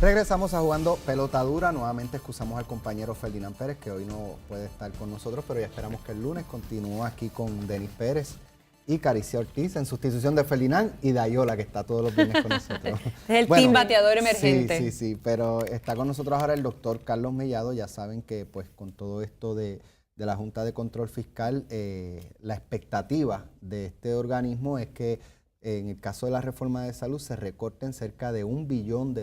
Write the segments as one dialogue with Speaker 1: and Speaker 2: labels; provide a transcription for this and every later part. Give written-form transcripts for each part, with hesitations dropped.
Speaker 1: Regresamos a Jugando Pelota Dura. Nuevamente excusamos al compañero Ferdinand Pérez, que hoy no puede estar con nosotros, pero ya esperamos que el lunes continúe aquí con Denis Pérez y Caricia Ortiz en sustitución de Ferdinand y Dayola, que está todos los viernes con nosotros.
Speaker 2: Es el team bateador emergente.
Speaker 1: Sí, pero está con nosotros ahora el doctor Carlos Mellado. Ya saben que pues con todo esto de la Junta de Control Fiscal, la expectativa de este organismo es que en el caso de la reforma de salud se recorten cerca de $1 billón,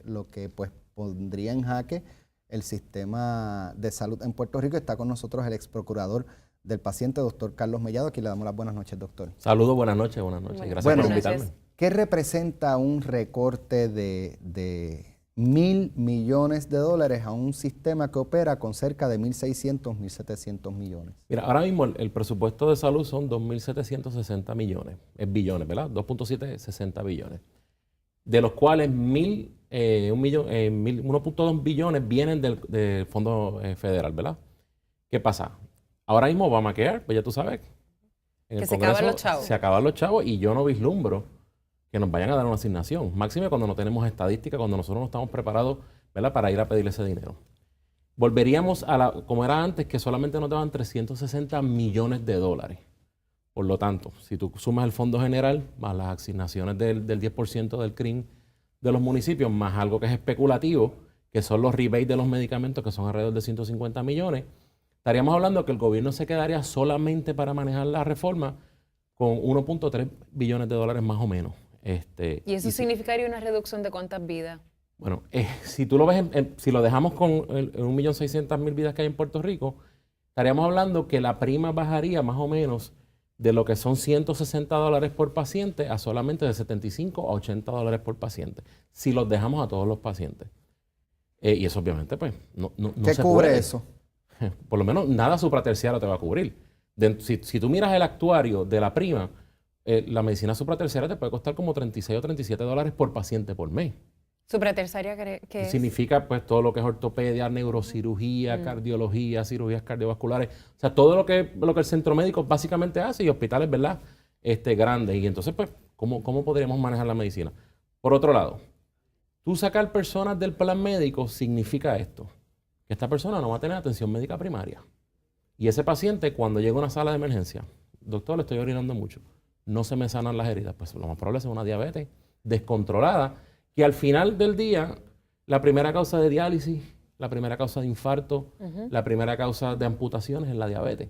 Speaker 1: lo que pues pondría en jaque el sistema de salud en Puerto Rico. Está con nosotros el ex procurador del paciente, doctor Carlos Mellado. Aquí le damos las buenas noches, doctor.
Speaker 3: Saludos, buenas noches. Gracias por invitarme.
Speaker 1: ¿Qué representa un recorte de $1.000 millones a un sistema que opera con cerca de 1.600, 1.700 millones?
Speaker 3: Mira, ahora mismo el presupuesto de salud son 2.760 millones, es billones, ¿verdad? 2.760 billones, de los cuales 1.2 billones vienen del Fondo Federal, ¿verdad? ¿Qué pasa? Ahora mismo Obamacare, pues ya tú sabes,
Speaker 2: que se acaban los chavos.
Speaker 3: Se acaban los chavos y yo no vislumbro que nos vayan a dar una asignación. Máxime cuando no tenemos estadística, cuando nosotros no estamos preparados, ¿verdad?, para ir a pedirle ese dinero. Volveríamos como era antes, que solamente nos daban 360 millones de dólares. Por lo tanto, si tú sumas el Fondo General, más las asignaciones del 10% del CRIM de los municipios, más algo que es especulativo, que son los rebates de los medicamentos, que son alrededor de 150 millones, estaríamos hablando que el gobierno se quedaría solamente para manejar la reforma con 1.3 billones de dólares más o menos.
Speaker 2: ¿Y eso significaría una reducción de cuántas vidas?
Speaker 3: Bueno, si tú lo ves, si lo dejamos con 1.600.000 vidas que hay en Puerto Rico, estaríamos hablando que la prima bajaría más o menos de lo que son $160 por paciente a solamente de $75 a $80 por paciente, si los dejamos a todos los pacientes. Y eso obviamente pues no
Speaker 1: ¿Qué
Speaker 3: se
Speaker 1: cubre
Speaker 3: puede.
Speaker 1: eso?
Speaker 3: Por lo menos nada supraterciario te va a cubrir. Si tú miras el actuario de la prima, la medicina supraterciaria te puede costar como $36 o $37 por paciente por mes.
Speaker 2: ¿Supraterciaria qué es?
Speaker 3: Significa pues todo lo que es ortopedia, neurocirugía, cardiología, cirugías cardiovasculares, o sea, todo lo que el centro médico básicamente hace y hospitales, ¿verdad?, grandes. Y entonces pues, ¿cómo podríamos manejar la medicina? Por otro lado, tú sacar personas del plan médico significa esto, que esta persona no va a tener atención médica primaria. Y ese paciente, cuando llega a una sala de emergencia, doctor, le estoy orinando mucho, no se me sanan las heridas, pues lo más probable es una diabetes descontrolada, que al final del día, la primera causa de diálisis, la primera causa de infarto, la primera causa de amputaciones es la diabetes.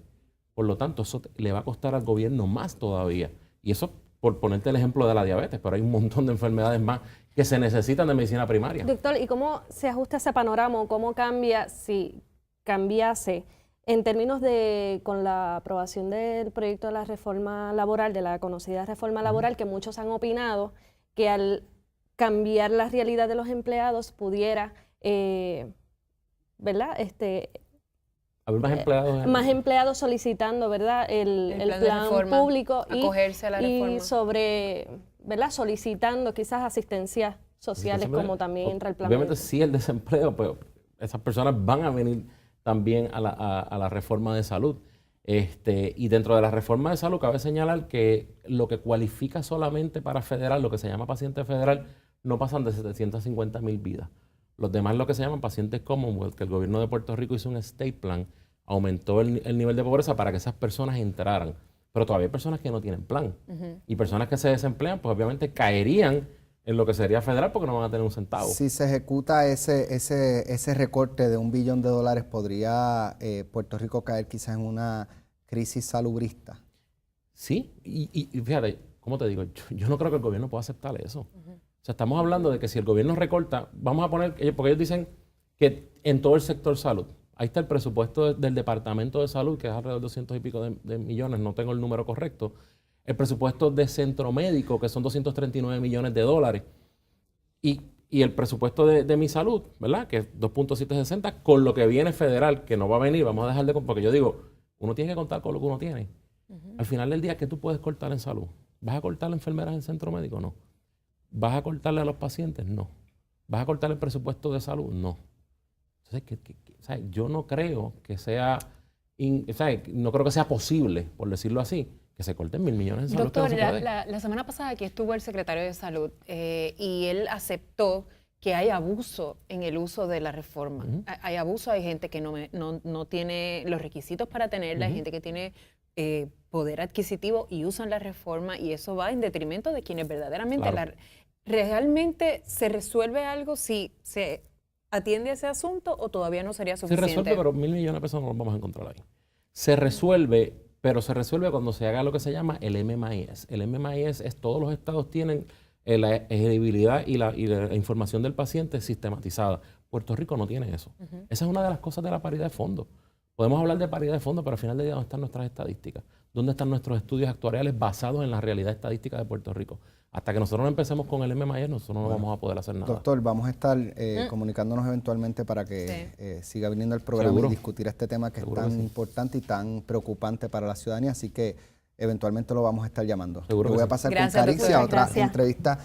Speaker 3: Por lo tanto, eso le va a costar al gobierno más todavía. Y eso por ponerte el ejemplo de la diabetes, pero hay un montón de enfermedades más que se necesitan de medicina primaria.
Speaker 4: Doctor, ¿y cómo se ajusta ese panorama? ¿Cómo cambia si cambiase en términos de, con la aprobación del proyecto de la reforma laboral, de la conocida reforma laboral, que muchos han opinado que al cambiar la realidad de los empleados pudiera, ¿verdad?,
Speaker 3: haber más empleados.
Speaker 4: Más empleados solicitando, ¿verdad?, el plan público
Speaker 2: acogerse a la reforma.
Speaker 4: Y sobre, ¿verdad?, solicitando quizás asistencias sociales como también entra el plan.
Speaker 3: Obviamente
Speaker 4: médico.
Speaker 3: sí el desempleo, pero esas personas van a venir también a la reforma de salud. Y dentro de la reforma de salud cabe señalar que lo que cualifica solamente para federal, lo que se llama paciente federal, no pasan de 750,000 vidas. Los demás lo que se llaman pacientes Commonwealth, que el gobierno de Puerto Rico hizo un state plan, aumentó el nivel de pobreza para que esas personas entraran. Pero todavía hay personas que no tienen plan. Y personas que se desemplean, pues obviamente caerían en lo que sería federal porque no van a tener un centavo.
Speaker 1: Si se ejecuta ese recorte de $1 billón, ¿podría Puerto Rico caer quizás en una crisis salubrista?
Speaker 3: Sí, y fíjate, ¿cómo te digo? Yo no creo que el gobierno pueda aceptar eso. O sea, estamos hablando de que si el gobierno recorta, vamos a poner, porque ellos dicen que en todo el sector salud, ahí está el presupuesto del Departamento de Salud, que es alrededor de 200 y pico de millones, no tengo el número correcto, el presupuesto de centro médico, que son 239 millones de dólares, y el presupuesto de mi salud, ¿verdad?, que es 2.760, con lo que viene federal, que no va a venir, vamos a dejar de, porque yo digo, uno tiene que contar con lo que uno tiene. Al final del día, ¿qué tú puedes cortar en salud? ¿Vas a cortar a enfermeras en centro médico? No. ¿Vas a cortarle a los pacientes? No. ¿Vas a cortar el presupuesto de salud? No. Entonces, ¿sabes? Yo no creo que sea, no creo que sea posible, por decirlo así, que se corten 1.000 millones en salud.
Speaker 2: Doctor, la semana pasada aquí estuvo el secretario de Salud y él aceptó que hay abuso en el uso de la reforma. Hay abuso, hay gente que no tiene los requisitos para tenerla, hay gente que tiene poder adquisitivo y usan la reforma, y eso va en detrimento de quienes verdaderamente ¿realmente se resuelve algo si se atiende a ese asunto o todavía no sería
Speaker 3: Se
Speaker 2: suficiente?
Speaker 3: resuelve, pero 1.000 millones de pesos no los vamos a encontrar ahí. Se resuelve, pero se resuelve cuando se haga lo que se llama el MMIS. El MMIS es todos los estados tienen la elegibilidad y la información del paciente sistematizada. Puerto Rico no tiene eso. Esa es una de las cosas de la paridad de fondo. Podemos hablar de paridad de fondo, pero al final del día, ¿dónde están nuestras estadísticas? ¿Dónde están nuestros estudios actuariales basados en la realidad estadística de Puerto Rico? Hasta que nosotros no empecemos con el MMIS, nosotros no vamos a poder hacer nada.
Speaker 1: Doctor, vamos a estar comunicándonos eventualmente para que siga viniendo el programa
Speaker 3: Seguro.
Speaker 1: y discutir este tema que
Speaker 3: Seguro
Speaker 1: es tan
Speaker 3: que sí.
Speaker 1: importante y tan preocupante para la ciudadanía, así que eventualmente lo vamos a estar llamando.
Speaker 3: Seguro
Speaker 1: Yo
Speaker 3: que
Speaker 1: voy a
Speaker 3: sí.
Speaker 1: pasar
Speaker 2: Gracias,
Speaker 1: con Carixia
Speaker 2: doctor.
Speaker 1: a otra
Speaker 4: Gracias.
Speaker 1: entrevista